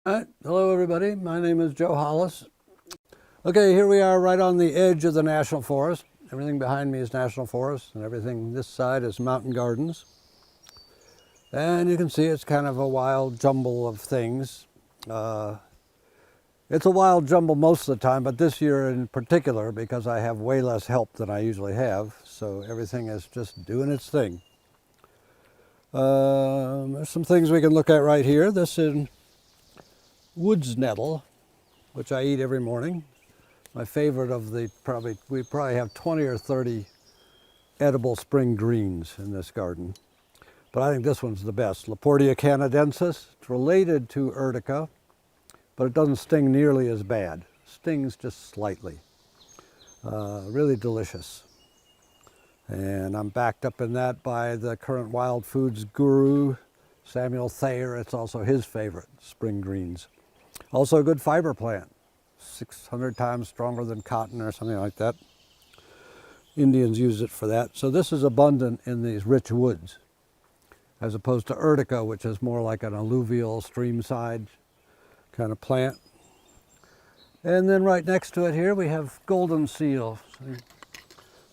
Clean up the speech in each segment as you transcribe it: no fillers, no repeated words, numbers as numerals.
All right. Hello everybody, my name is Joe Hollis. Okay, here we are right on the edge of the National Forest. Everything behind me is National Forest and everything this side is mountain gardens. And you can see it's kind of a wild jumble of things. It's a wild jumble most of the time, but this year in particular because I have way less help than I usually have, so everything is just doing its thing. There's some things we can look at right here. This is woods nettle, which I eat every morning. My favorite of the we probably have 20 or 30 edible spring greens in this garden. But I think this one's the best. Laportia canadensis. It's related to urtica, but it doesn't sting nearly as bad. Stings just slightly. Really delicious. And I'm backed up in that by the current wild foods guru, Samuel Thayer. It's also his favorite, spring greens. Also a good fiber plant, 600 times stronger than cotton or something like that. Indians use it for that. So this is abundant in these rich woods, as opposed to urtica, which is more like an alluvial streamside kind of plant. And then right next to it here we have goldenseal.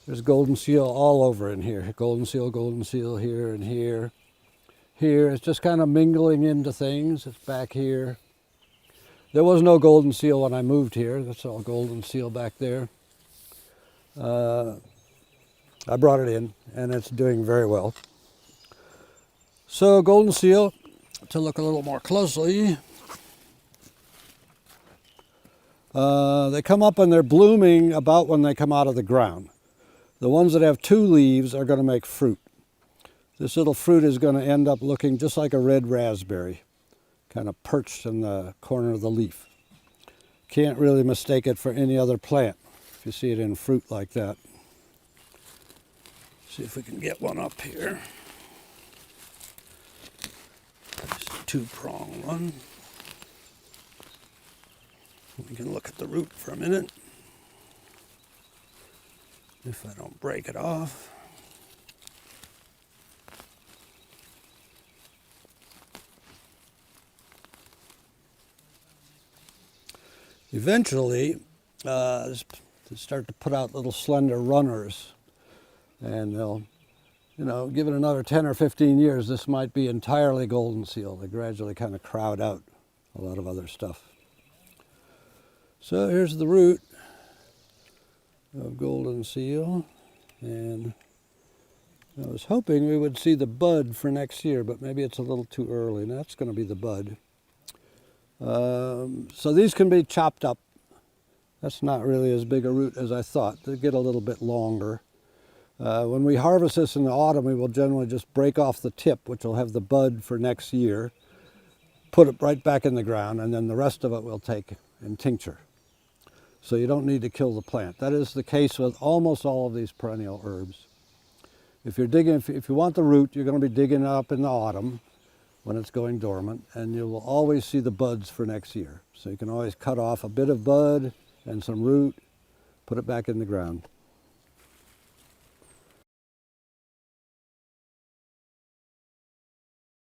There's goldenseal all over in here. Goldenseal here and here. Here, it's just kind of mingling into things. It's back here. There was no goldenseal when I moved here. That's all goldenseal back there. I brought it in and it's doing very well. So goldenseal, to look a little more closely, they come up and they're blooming about when they come out of the ground. The ones that have two leaves are going to make fruit. This little fruit is going to end up looking just like a red raspberry, kind of perched in the corner of the leaf. Can't really mistake it for any other plant if you see it in fruit like that. See if we can get one up here. It's a two-prong one. We can look at the root for a minute. If I don't break it off. Eventually, they start to put out little slender runners, and they'll, give it another 10 or 15 years, this might be entirely goldenseal. They gradually kind of crowd out a lot of other stuff. So here's the root of goldenseal, and I was hoping we would see the bud for next year, but maybe it's a little too early. Now that's going to be the bud. So these can be chopped up. That's not really as big a root as I thought. They get a little bit longer. When we harvest this in the autumn, we will generally just break off the tip, which will have the bud for next year, put it right back in the ground, and then the rest of it we'll take and tincture. So you don't need to kill the plant. That is the case with almost all of these perennial herbs. If you're digging, if you want the root, you're going to be digging it up in the autumn when it's going dormant, and you will always see the buds for next year. So you can always cut off a bit of bud and some root, put it back in the ground.